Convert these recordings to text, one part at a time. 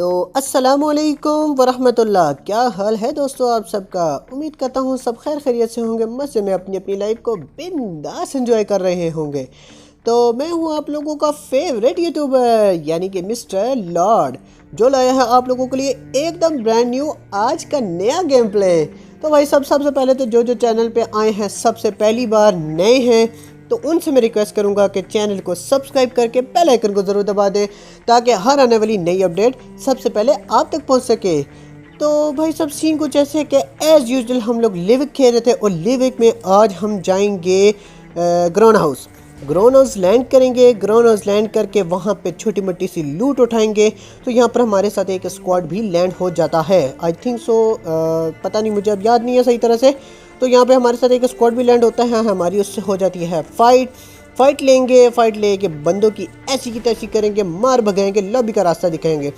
तो अस्सलामुअलैकुम वरहमतुल्लाह। क्या हाल है दोस्तों आप सबका। उम्मीद करता हूँ सब खैर खैरियत से होंगे, मज़े में अपनी अपनी लाइफ को बिंदास एंजॉय कर रहे होंगे। तो मैं हूँ आप लोगों का फेवरेट यूट्यूबर यानी कि मिस्टर लॉर्ड, जो लाया है आप लोगों के लिए एकदम ब्रांड न्यू आज का नया गेम प्ले। तो भाई सबसे पहले तो जो चैनल पे आए हैं, सबसे पहली बार नए हैं, तो उनसे मैं रिक्वेस्ट करूंगा कि चैनल को सब्सक्राइब करके बेल आइकन को ज़रूर दबा दें ताकि हर आने वाली नई अपडेट सबसे पहले आप तक पहुंच सके। तो भाई सब सीन कुछ ऐसे कि एज़ यूजुअल हम लोग लिविक खेल रहे थे और लिविक में आज हम जाएंगे ground house. Ground house land करेंगे। ग्राउंड हाउस लैंड करके वहाँ पे छोटी मोटी सी लूट उठाएंगे। तो यहाँ पर हमारे साथ एक स्क्वाड भी लैंड हो जाता है, आई थिंक सो। पता नहीं, मुझे अब याद नहीं है सही तरह से। तो यहाँ पे हमारे साथ एक स्क्वाड भी लैंड होता है, हमारी उससे हो जाती है फाइट लेंगे। फाइट लेके बंदों की ऐसी की तैसी करेंगे, मार भगाएंगे, लॉबी का रास्ता दिखाएंगे।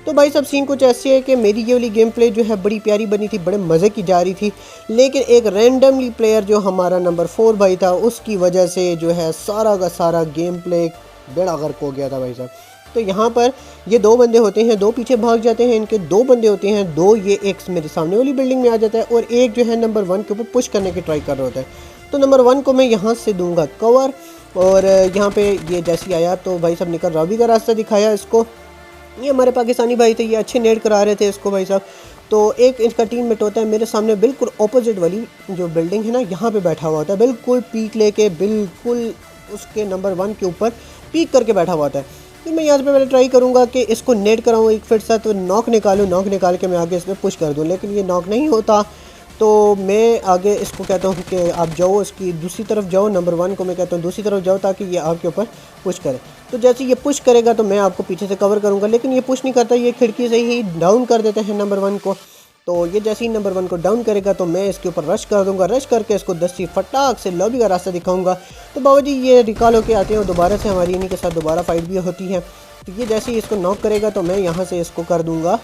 तो भाई सब सीन कुछ ऐसे है कि मेरी ये वाली गेम प्ले जो है बड़ी प्यारी बनी थी, बड़े मज़े की जा रही थी, लेकिन एक रैंडमली प्लेयर जो हमारा नंबर 4 भाई था, उसकी वजह से जो है सारा का सारा गेम प्ले बेड़ा गर्क हो गया था भाई साहब। तो यहाँ पर ये दो बंदे होते हैं, दो पीछे भाग जाते हैं, इनके दो बंदे होते हैं, दो ये एक मेरे सामने वाली बिल्डिंग में आ जाता है और एक जो है नंबर 1 के ऊपर पुश करने की ट्राई कर रहा होता है। तो नंबर 1 को मैं यहाँ से दूंगा कवर, और यहाँ पे ये जैसे ही आया तो भाई साहब निकल रॉबी का रास्ता दिखाया इसको। ये हमारे पाकिस्तानी भाई थे, ये अच्छे नेट करा रहे थे इसको भाई साहब। तो एक इनका टीममेट होता है मेरे सामने बिल्कुल ऑपोजिट वाली जो बिल्डिंग है ना, यहाँ पे बैठा हुआ होता है, बिल्कुल पीक लेके, बिल्कुल उसके नंबर 1 के ऊपर पीक करके बैठा हुआ होता है। फिर मैं यहाँ पे पहले ट्राई करूँगा कि इसको नेट कराऊँ एक फिट सा, तो नॉक निकालूँ, नॉक निकाल के मैं आगे इसमें पुश कर दूँ, लेकिन ये नॉक नहीं होता। तो मैं आगे इसको कहता हूँ कि आप जाओ, इसकी दूसरी तरफ जाओ, नंबर 1 को मैं कहता हूँ दूसरी तरफ जाओ ताकि ये आपके ऊपर पुश करे। तो जैसे ये पुश करेगा तो मैं आपको पीछे से कवर करूँगा, लेकिन ये पुश नहीं करता, ये खिड़की से ही डाउन कर देते हैं नंबर 1 को। तो ये जैसे ही नंबर 1 को डाउन करेगा तो मैं इसके ऊपर रश कर दूंगा, रश करके इसको दस्ती फटाक से लॉबी का रास्ता दिखाऊंगा। तो बाबा जी ये रिकॉल होके आते हैं और दोबारा से हमारी इन्हीं के साथ दोबारा फाइट भी होती है। तो ये जैसे ही इसको नॉक करेगा तो मैं यहाँ से इसको कर दूंगा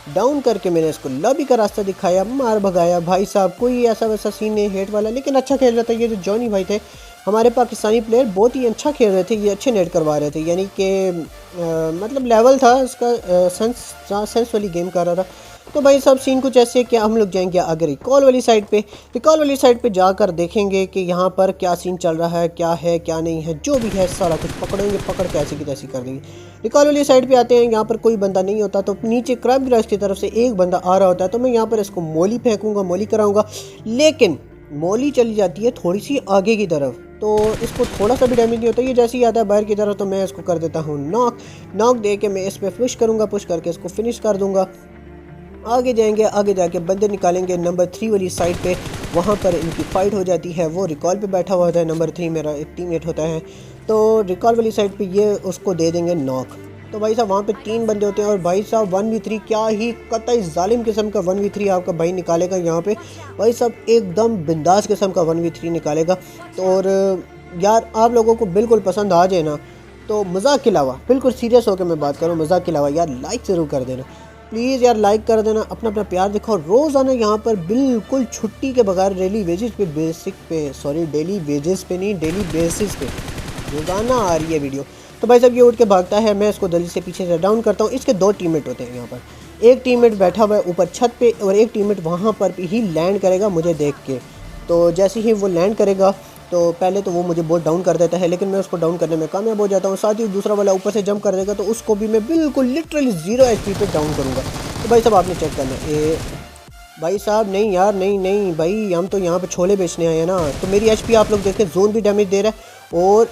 डाउन करके मैंने इसको लॉबी का रास्ता दिखाया, मार भगाया भाई साहब। कोई ऐसा वैसा सीन नहीं हेट वाला, लेकिन अच्छा खेल रहा था ये जो जॉनी भाई थे हमारे पाकिस्तानी प्लेयर, बहुत ही अच्छा खेल रहे थे, ये अच्छे नेट करवा रहे थे, यानी कि मतलब लेवल था इसका, सेंस वाली गेम कर रहा था। तो भाई सब सीन कुछ ऐसे कि हम लोग जाएंगे आगे रिकॉल वाली साइड पे। रिकॉल वाली साइड पे जाकर देखेंगे कि यहाँ पर क्या सीन चल रहा है, क्या है क्या नहीं है, जो भी है सारा कुछ पकड़ेंगे, पकड़ के ऐसी की तैसी कर देंगे। रिकॉल वाली साइड पे आते हैं, यहाँ पर कोई बंदा नहीं होता, तो नीचे क्रैब ग्रास की तरफ से एक बंदा आ रहा होता है। तो मैं यहाँ पर इसको मोली फेंकूँगा, मोली कराऊँगा, लेकिन मोली चली जाती है थोड़ी सी आगे की तरफ, तो इसको थोड़ा सा भी डैमेज नहीं होता। ये जैसे ही आता है बाहर की तरफ तो मैं इसको कर देता हूँ नॉक दे के मैं इस पर पुश करूँगा, पुश करके इसको फिनिश कर दूँगा। आगे जाएंगे, आगे जाके बंदे निकालेंगे नंबर 3 वाली साइड पे, वहाँ पर इनकी फ़ाइट हो जाती है। वो रिकॉल पे बैठा हुआ होता है, नंबर 3 मेरा एक टीममेट होता है, तो रिकॉल वाली साइड पे ये उसको दे देंगे नॉक। तो भाई साहब वहाँ पे 3 बंदे होते हैं और भाई साहब 1v3, क्या ही कतई जालिम किस्म का 1v3 आपका भाई निकालेगा यहाँ पे। भाई साहब एकदम बिंदास किस्म का 1v3 निकालेगा। तो और यार आप लोगों को बिल्कुल पसंद आ जाए ना, तो मजाक के अलावा, बिल्कुल सीरियस होकर मैं बात करूँ, मजाक के अलावा यार लाइक ज़रूर कर देना प्लीज़ यार, लाइक कर देना, अपना अपना प्यार दिखाओ। रोज़ाना यहाँ पर बिल्कुल छुट्टी के बगैर डेली वेजेस पे डेली वेजेस पे नहीं, डेली बेसिस पे रोज़ाना आ रही है वीडियो। तो भाई साहब ये उठ के भागता है, मैं इसको जल्दी से पीछे से डाउन करता हूँ। इसके 2 टीममेट होते हैं यहाँ पर, एक टीममेट बैठा हुआ है ऊपर छत पे और एक टीममेट वहाँ पर ही लैंड करेगा मुझे देख के। तो जैसे ही वो लैंड करेगा तो पहले तो वो मुझे बहुत डाउन कर देता है, लेकिन मैं उसको डाउन करने में कामयाब हो जाता हूँ। साथ ही दूसरा वाला ऊपर से जंप कर देगा तो उसको भी मैं बिल्कुल लिटरली 0 HP पे डाउन करूँगा। तो भाई साहब आपने चेक करना है, भाई साहब नहीं यार, नहीं भाई, हम तो यहाँ पे छोले बेचने आए हैं ना। तो मेरी HP आप लोग देखें, जोन भी डैमेज दे रहा है, और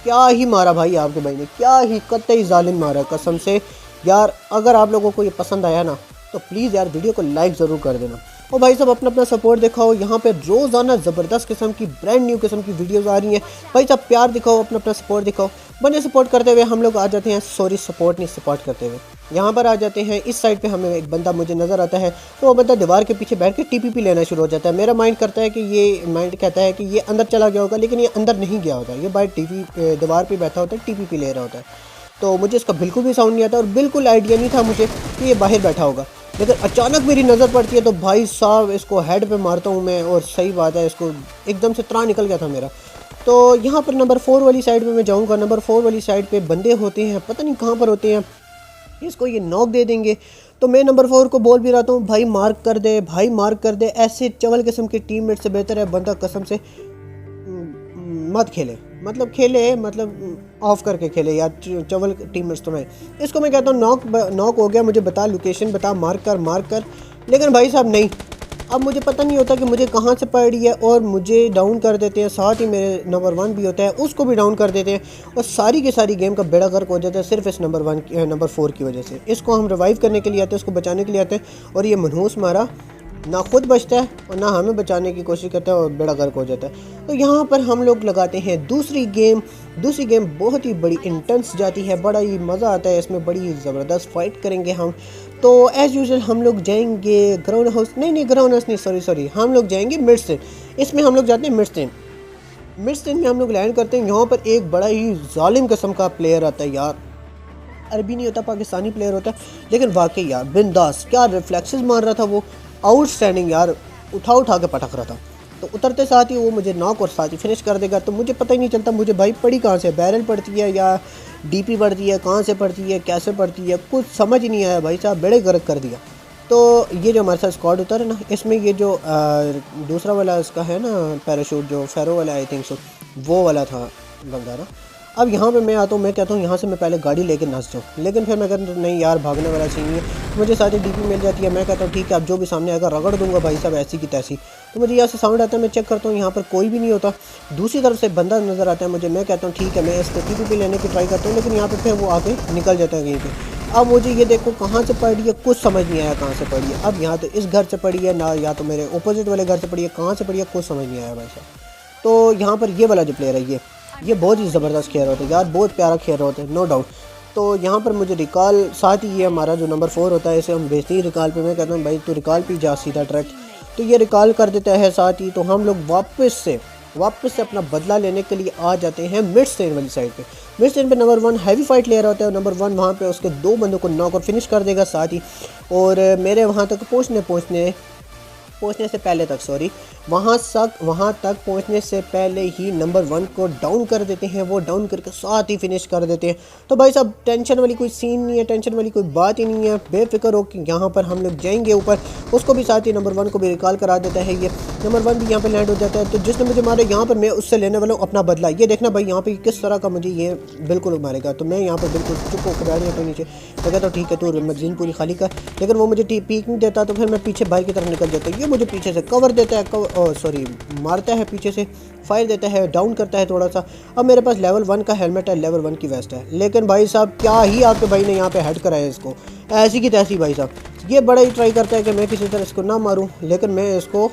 क्या ही मारा भाई आपके भाई ने, क्या ही कतई जालिम मारा कसम से। यार अगर आप लोगों को ये पसंद आया ना तो प्लीज़ यार वीडियो को लाइक ज़रूर कर देना। और भाई साहब अपना अपना सपोर्ट दिखाओ, यहाँ पे रोज़ाना ज़बरदस्त किस्म की ब्रांड न्यू किस्म की वीडियोस आ रही हैं। भाई साहब प्यार दिखाओ, अपना अपना सपोर्ट दिखाओ। बने सपोर्ट करते हुए हम लोग आ जाते हैं, सपोर्ट करते हुए यहाँ पर आ जाते हैं। इस साइड पे हमें एक बंदा मुझे नज़र आता है, तो वो बंदा दीवार के पीछे बैठ के TPP लेना शुरू हो जाता है। मेरा माइंड कहता है कि ये अंदर चला गया होगा, लेकिन ये अंदर नहीं गया होता, ये बाहर दीवार पर बैठा होता है, TPP ले रहा होता है। तो मुझे इसका बिल्कुल भी साउंड नहीं आता और बिल्कुल आइडिया नहीं था मुझे कि ये बाहर बैठा होगा, लेकिन अचानक मेरी नज़र पड़ती है तो भाई साहब इसको हेड पे मारता हूँ मैं, और सही बात है इसको एकदम से त्राण निकल गया था मेरा। तो यहाँ पर नंबर 4 वाली साइड पे मैं जाऊँगा। नंबर 4 वाली साइड पे बंदे होते हैं, पता नहीं कहाँ पर होते हैं, इसको ये नॉक दे देंगे। तो मैं नंबर 4 को बोल भी रहा हूँ भाई मार्क कर दे, भाई मार्क कर दे। ऐसे चवल किस्म के टीममेट से बेहतर है बंदा कसम से मत खेले, मतलब खेले मतलब ऑफ करके खेले यार, चवल टीममेट्स तो नहीं। इसको मैं कहता हूँ नॉक हो गया, मुझे बता लोकेशन बता, मार्क कर। लेकिन भाई साहब नहीं, अब मुझे पता नहीं होता कि मुझे कहाँ से पड़ रही है और मुझे डाउन कर देते हैं। साथ ही मेरे नंबर 1 भी होता है उसको भी डाउन कर देते हैं और सारी की सारी गेम का बेड़ा गर्क हो जाता है सिर्फ इस नंबर 4 की वजह से। इसको हम रिवाइव करने के लिए आते हैं, उसको बचाने के लिए आते हैं और ये मनहूस मारा ना खुद बचता है और ना हमें बचाने की कोशिश करता है और बेड़ा गर्क हो जाता है। तो यहाँ पर हम लोग लगाते हैं दूसरी गेम बहुत ही बड़ी इंटेंस जाती है, बड़ा ही मज़ा आता है इसमें, बड़ी ज़बरदस्त फाइट करेंगे हम। तो एज़ यूजुअल हम लोग जाएंगे ग्राउंड हाउस नहीं, सॉरी हम लोग जाएंगे मिडस्टेन। इसमें हम लोग जाते हैं मिडस्टेन में हम लोग लैंड करते हैं। यहाँ पर एक बड़ा ही जालिम किस्म का प्लेयर आता है यार, अरबी नहीं होता, पाकिस्तानी प्लेयर होता है, लेकिन वाकई यार बिंदास, क्या रिफ्लेक्सेस मार रहा था वो, आउटस्टैंडिंग यार, उठा के पटक रहा था। तो उतरते साथ ही वो मुझे नॉक और साथ ही फिनिश कर देगा। तो मुझे पता ही नहीं चलता मुझे भाई पड़ी कहाँ से, बैरल पड़ती है या डीपी पड़ती है, कहाँ से पड़ती है, कैसे पड़ती है, कुछ समझ ही नहीं आया भाई साहब, बेड़े गर्क कर दिया। तो ये जो हमारे साथ स्क्वाड होता है ना, इसमें ये जो दूसरा वाला इसका है ना पैराशूट, जो फेरो वाला आई थिंक सो वो वाला था बंदा ना। अब यहाँ पे मैं आता हूँ, मैं कहता हूँ यहाँ से मैं पहले गाड़ी लेके नस जाऊँ, लेकिन फिर मैं कहता हूँ नहीं यार भागने वाला सीन नहीं है। मुझे सारी डीपी मिल जाती है, मैं कहता हूँ ठीक है अब जो भी सामने आएगा रगड़ दूंगा भाई साहब ऐसी की तैसी। तो मुझे यहाँ से साउंड आता है, मैं चेक करता हूँ यहाँ पर कोई भी नहीं होता, दूसरी तरफ से बंदा नज़र आता है मुझे। मैं कहता हूँ ठीक है मैं इसको टीपी लेने की ट्राई करता हूँ, लेकिन यहाँ पर फिर वो आके निकल जाता है कहीं पर। अब मुझे ये देखो कहाँ से पड़ी है, कुछ समझ नहीं आया कहाँ से पड़ी है। अब यहाँ तो इस घर से पड़ी है ना, या तो मेरे अपोजिट वाले घर से पड़ी है, कहाँ से पड़ी है कुछ समझ नहीं आया भाई साहब। तो यहाँ पर ये वाला जो प्लेयर है ये बहुत ही ज़बरदस्त खेल रहा होता है यार, बहुत प्यारा खेल रहा होता है नो डाउट। तो यहाँ पर मुझे रिकॉल, साथ ही ये हमारा जो नंबर 4 होता है इसे हम भेजते ही रिकॉल पे। मैं कहता हूँ भाई तू रिकॉल पे जा सीधा डायरेक्ट, तो ये रिकॉल कर देता है साथ ही। तो हम लोग वापस से अपना बदला लेने के लिए आ जाते हैं मिडस्टेन वाली साइड पे। मिडस्टेन पे नंबर 1 हैवी फाइट ले रहा होता है, नंबर 1 वहाँ पे उसके 2 बंदों को नॉक और फिनिश कर देगा साथ ही। और मेरे वहाँ तक पहुँचने से पहले तक वहाँ तक पहुँचने से पहले ही नंबर 1 को डाउन कर देते हैं, वो डाउन करके साथ ही फिनिश कर देते हैं। तो भाई साहब टेंशन वाली कोई सीन नहीं है, टेंशन वाली कोई बात ही नहीं है, बेफिक्र हो कि यहाँ पर हम लोग जाएंगे ऊपर। उसको भी साथ ही नंबर 1 को भी रिकॉल करा देता है, ये नंबर 1 भी यहाँ पर लैंड हो जाता है। तो जिसने मुझे मारा यहाँ पर मैं उससे लेने वाला हूँ अपना बदला। ये देखना भाई यहाँ पर किस तरह का मुझे ये बिल्कुल मारेगा। तो मैं यहाँ पर बिल्कुल चुप होकर बैठ जाता हूँ नीचे। मैं कहता हूँ ठीक है तू मैगजीन पूरी खाली कर, लेकिन वो मुझे पीक नहीं देता। तो फिर मैं पीछे बाहर की तरफ निकल जाता हूँ, ये मुझे पीछे से कवर देता है, मारता है पीछे से, फायर देता है, डाउन करता है थोड़ा सा। अब मेरे पास लेवल 1 का हेलमेट है, लेवल 1 की वेस्ट है, लेकिन भाई साहब क्या ही आपके भाई ने यहाँ पे हेड कराया इसको ऐसी की तैसी। भाई साहब ये बड़ा ही ट्राई करता है कि मैं किसी तरह इसको ना मारूं, लेकिन मैं इसको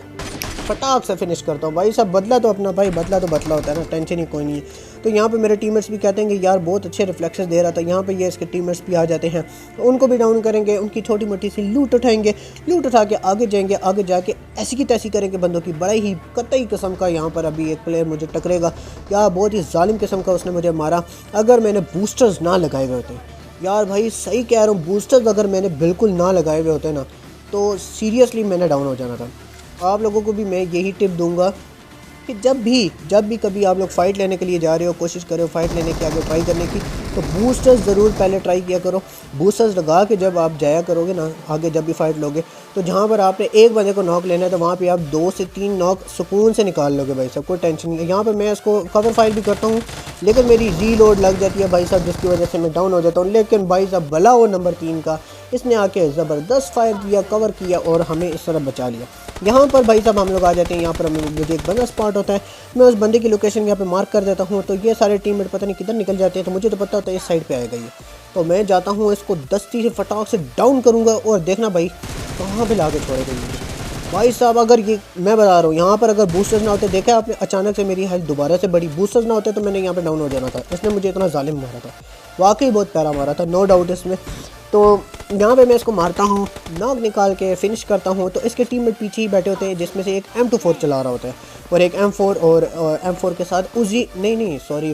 फटाक से फिनिश करता हूँ। भाई साहब बदला तो अपना भाई, बदला तो बदला होता है ना, टेंशन ही कोई नहीं है। तो यहाँ पे मेरे टीममेट्स भी कहते हैं कि यार बहुत अच्छे रिफ्लेक्सेस दे रहा था। यहाँ पे ये इसके टीममेट्स भी आ जाते हैं, तो उनको भी डाउन करेंगे, उनकी छोटी मोटी सी लूट उठाएंगे, लूट उठा के आगे जाएंगे, आगे जाके ऐसी की तैसी करेंगे बंदों की। बड़ा ही कतई किस्म का यहाँ पर अभी एक प्लेयर मुझे टकरेगा, या बहुत ही जालिम किस्म का उसने मुझे मारा। अगर मैंने बूस्टर्स ना लगाए हुए होते यार, भाई सही कह रहा हूँ, बूस्टर्स अगर मैंने बिल्कुल ना लगाए हुए होते ना तो सीरियसली मैंने डाउन हो जाना था। आप लोगों को भी मैं यही टिप दूंगा कि जब भी कभी आप लोग फ़ाइट लेने के लिए जा रहे हो, कोशिश करो फ़ाइट लेने की, आगे ट्राई करने की, तो बूस्टर्स ज़रूर पहले ट्राई किया करो। बूस्टर्स लगा के जब आप जाया करोगे ना आगे, जब भी फाइट लोगे, तो जहाँ पर आपने एक बंदे को नॉक लेना है तो वहाँ पे आप 2 से 3 नॉक सुकून से निकाल लोगे भाई साहब, कोई टेंशन नहीं है। यहाँ पर मैं इसको कवर फाइट भी करता हूँ, लेकिन मेरी रीलोड लग जाती है भाई साहब, जिसकी वजह से मैं डाउन हो जाता हूँ। लेकिन भाई साहब भला वो नंबर 3 का, इसने आके ज़बरदस्त फायर किया, कवर किया और हमें इस तरह बचा लिया। यहाँ पर भाई साहब हम लोग आ जाते हैं, यहाँ पर मुझे एक बंदा स्पॉट होता है, मैं उस बंदे की लोकेशन यहाँ पे मार्क कर देता हूँ। तो ये सारे टीममेट पता नहीं किधर निकल जाते हैं, तो मुझे तो पता होता है इस साइड पे आएगा ये। तो मैं जाता हूँ इसको दस्ती से फटाक से डाउन करूँगा, और देखना भाई कहाँ पे ला के छोड़ेगा ये भाई साहब। अगर ये मैं बता रहा हूँ, यहाँ पर अगर बूस्टर्स ना होते, देखा आपने अचानक से मेरी हेल्थ दोबारा से बड़ी, बूस्टर्स ना होते तो मैंने यहाँ पे डाउन हो जाना था। इसने मुझे इतना जालिम मारा था, वाकई बहुत प्यारा मारा था, नो डाउट इसमें। तो यहाँ पे मैं इसको मारता हूँ, नॉक निकाल के फिनिश करता हूँ। तो इसके टीम में पीछे ही बैठे होते हैं, जिसमें से एक M24 चला रहा होता है और एक M4 और M4 के साथ उजी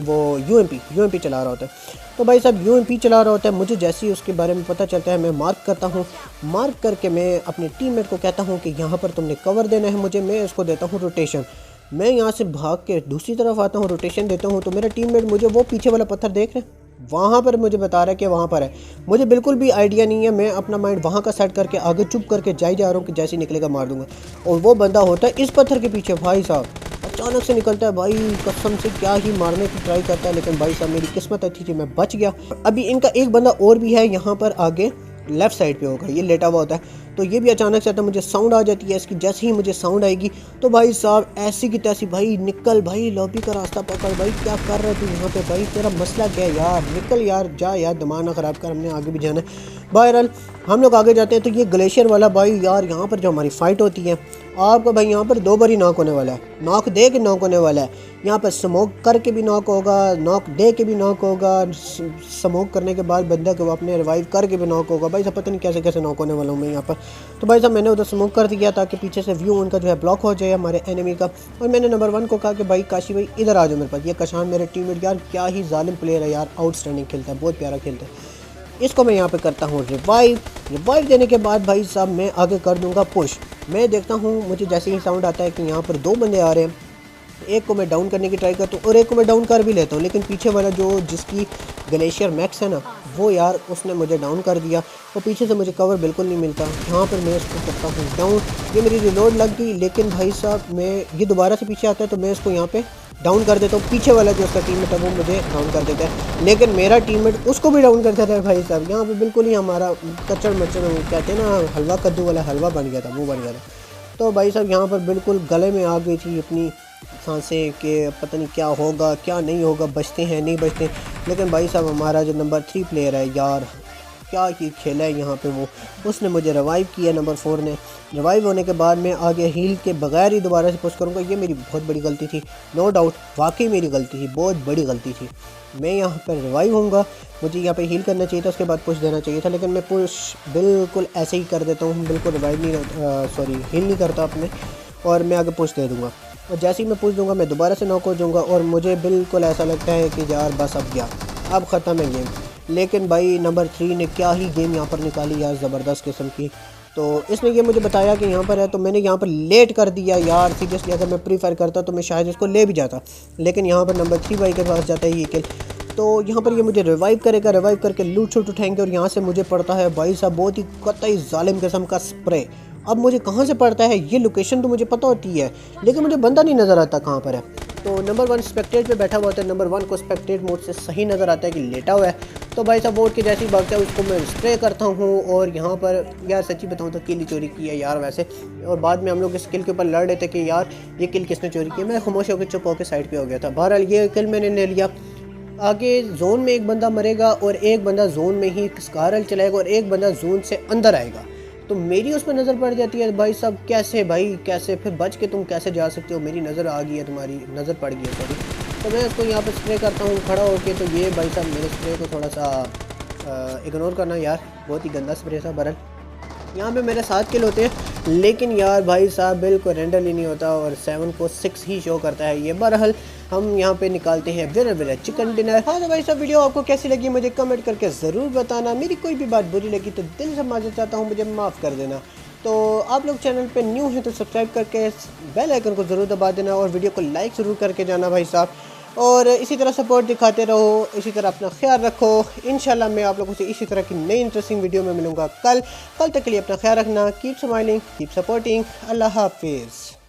वो UMP चला रहा होता है। तो भाई साहब UMP चला रहा होता है, मुझे जैसे ही उसके बारे में पता चलता है मैं मार्क करता हूँ। मार्क करके मैं अपने टीममेट को कहता हूँ कि यहाँ पर तुमने कवर देना है मुझे। मैं उसको देता हूँ रोटेशन, मैं यहाँ से भाग के दूसरी तरफ आता हूँ, रोटेशन देता हूँ। तो मेरा टीममेट मुझे वो पीछे वाला पत्थर देख रहे हैं, वहाँ पर मुझे बता रहा है कि वहाँ पर है। मुझे बिल्कुल भी आइडिया नहीं है, मैं अपना माइंड वहाँ का सेट करके आगे चुप करके जा रहा हूँ कि जैसे ही निकलेगा मार दूंगा। और वो बंदा होता है इस पत्थर के पीछे, भाई साहब अचानक से निकलता है भाई, कसम से क्या ही मारने की ट्राई करता है, लेकिन भाई साहब मेरी किस्मत अच्छी थी, मैं बच गया। अभी इनका एक बंदा और भी है यहाँ पर आगे लेफ्ट साइड पे होगा, ये लेटा हुआ होता है। तो ये भी अचानक से आता है, मुझे साउंड आ जाती है इसकी, जैसे ही मुझे साउंड आएगी तो भाई साहब ऐसी की तैसी, भाई निकल भाई, लॉबी का रास्ता पकड़ भाई, क्या कर रहे तू यहाँ पे भाई, तेरा मसला क्या है यार, निकल यार, जा यार, दिमाग ना ख़राब कर, हमने आगे भी जाना है। बहरहाल हम लोग आगे जाते हैं। तो ये ग्लेशियर वाला भाई यार, यहाँ पर जो हमारी फ़ाइट होती है, आपको भाई यहाँ पर 2 बार ही नॉक होने वाला है, नॉक दे के नॉक होने वाला है। यहाँ पर स्मोक करके भी नॉक होगा, नॉक दे के भी नॉक होगा, स्मोक करने के बाद बंदा को अपने रिवाइव करके भी नॉक होगा। भाई साहब पता नहीं कैसे कैसे नॉक होने वाला हूँ मैं यहाँ पर। तो भाई साहब मैंने उधर स्मोक कर दिया ताकि पीछे से व्यू उनका जो है ब्लॉक हो जाए हमारे एनिमी का। और मैंने नंबर 1 को कहा कि भाई काशी भाई इधर आ जाओ मेरे पास। ये कशान मेरे टीममेट यार क्या ही जालिम प्लेयर है यार, आउटस्टैंडिंग खेलता है, बहुत प्यारा खेलता है। इसको मैं यहाँ पे करता हूँ रिवाइव देने के बाद भाई साहब मैं आगे कर दूंगा पुश। मैं देखता हूँ मुझे जैसे ही साउंड आता है कि यहाँ पर 2 बंदे आ रहे हैं, एक को मैं डाउन करने की ट्राई करता हूँ और एक को मैं डाउन कर भी लेता हूँ, लेकिन पीछे वाला जो जिसकी ग्लेशियर मैक्स है ना, वो यार उसने मुझे डाउन कर दिया और पीछे से मुझे कवर बिल्कुल नहीं मिलता। यहाँ पर मैं इसको करता हूँ डाउन, ये मेरी रिलोड लग गई, लेकिन भाई साहब मैं ये दोबारा से पीछे आता है तो मैं इसको यहाँ पे डाउन कर देता हूँ। पीछे वाला जो उसका टीममेट है वो मुझे डाउन कर देता है, लेकिन मेरा टीममेट उसको भी डाउन कर देता है। भाई साहब यहाँ पे बिल्कुल ही हमारा कच्चड़ मच्चड़ कहते हैं ना, हलवा कद्दू वाला हलवा बन गया था, वो बन गया था। तो भाई साहब यहाँ पर बिल्कुल गले में आ गई थी अपनी सांसें कि पता नहीं क्या होगा क्या नहीं होगा, बचते हैं नहीं बचते। लेकिन भाई साहब हमारा जो नंबर 3 प्लेयर है यार, क्या ही खेला है यहाँ पे वो, उसने मुझे रिवाइव किया। नंबर 4 ने रिवाइव होने के बाद मैं आगे हील के बगैर ही दोबारा से पुश करूँगा। ये मेरी बहुत बड़ी गलती थी, नो डाउट, वाकई मेरी गलती थी, बहुत बड़ी गलती थी। मैं यहाँ पर रिवाइव होऊंगा, मुझे यहाँ पे हील करना चाहिए था, उसके बाद पुश देना चाहिए था, लेकिन मैं पुश बिल्कुल ऐसे ही कर देता हूँ, बिल्कुल रिवाइव नहीं हील नहीं करता अपने, और मैं आगे पुश दे दूँगा। और जैसे ही मैं पुश दूँगा मैं दोबारा से नॉक हो जाऊँगा और मुझे बिल्कुल ऐसा लगता है कि यार बस अब गया, अब ख़त्म है गेम। लेकिन भाई नंबर 3 ने क्या ही गेम यहाँ पर निकाली यार, ज़बरदस्त किस्म की। तो इसने ये मुझे बताया कि यहाँ पर है, तो मैंने यहाँ पर लेट कर दिया यार। सीरियसली अगर मैं प्री फायर करता तो मैं शायद इसको ले भी जाता, लेकिन यहाँ पर नंबर 3 भाई के पास जाता है ये किल। तो यहाँ पर ये मुझे रिवाइव करेगा, रिवाइव करके लूट शूट उठाएंगे और यहाँ से मुझे पड़ता है भाई साहब बहुत ही कतई जालिम किस्म का स्प्रे। अब मुझे कहाँ से पड़ता है, ये लोकेशन तो मुझे पता होती है, लेकिन मुझे बंदा नहीं नज़र आता कहाँ पर है। तो नंबर 1 स्पेक्टेट पे बैठा हुआ होता है, नंबर 1 को स्पेक्टेट मोड से सही नज़र आता है कि लेटा हुआ है। तो भाई साहब वोट के जैसे ही भागता है उसको मैं स्प्रे करता हूँ, और यहाँ पर यार सच्ची बताऊँ तो किल चोरी की है यार वैसे। और बाद में हम लोग इस किल के ऊपर लड़ रहे थे कि यार ये किल किसने चोरी की, मैं खामोश होकर चुप होकर साइड पे हो गया था। बहरहाल ये किल मैंने ले लिया। आगे जोन में एक बंदा मरेगा और एक बंदा जोन में ही स्कारल चलाएगा और एक बंदा जोन से अंदर आएगा। तो मेरी उस पर नज़र पड़ जाती है, भाई साहब कैसे भाई कैसे, फिर बच के तुम कैसे जा सकते हो, मेरी नज़र आ गई है, तुम्हारी नज़र पड़ गई है सॉरी। तो मैं उसको यहाँ पर स्प्रे करता हूँ खड़ा होके। तो ये भाई साहब मेरे स्प्रे को थोड़ा सा इग्नोर करना यार, बहुत ही गंदा स्प्रे था। बहरहाल यहाँ पे मेरे 7 किल होते हैं, लेकिन यार भाई साहब बिल्कुल रेंडर ही नहीं होता और 7 को 6 ही शो करता है ये। बहरहाल हम यहाँ पे निकालते हैं विनर चिकन डिनर। हाँ तो भाई साहब वीडियो आपको कैसी लगी मुझे कमेंट करके ज़रूर बताना। मेरी कोई भी बात बुरी लगी तो दिल से माफ़ी चाहता हूँ, मुझे माफ़ कर देना। तो आप लोग चैनल पे न्यू हैं तो सब्सक्राइब करके बेल आइकन को ज़रूर दबा देना और वीडियो को लाइक ज़रूर करके जाना भाई साहब। और इसी तरह सपोर्ट दिखाते रहो, इसी तरह अपना ख्याल रखो। इंशाल्लाह मैं आप लोगों से इसी तरह की नई इंटरेस्टिंग वीडियो में मिलूँगा कल तक के लिए अपना ख्याल रखना। कीप स्माइलिंग, कीप सपोर्टिंग, अल्लाह हाफिज़।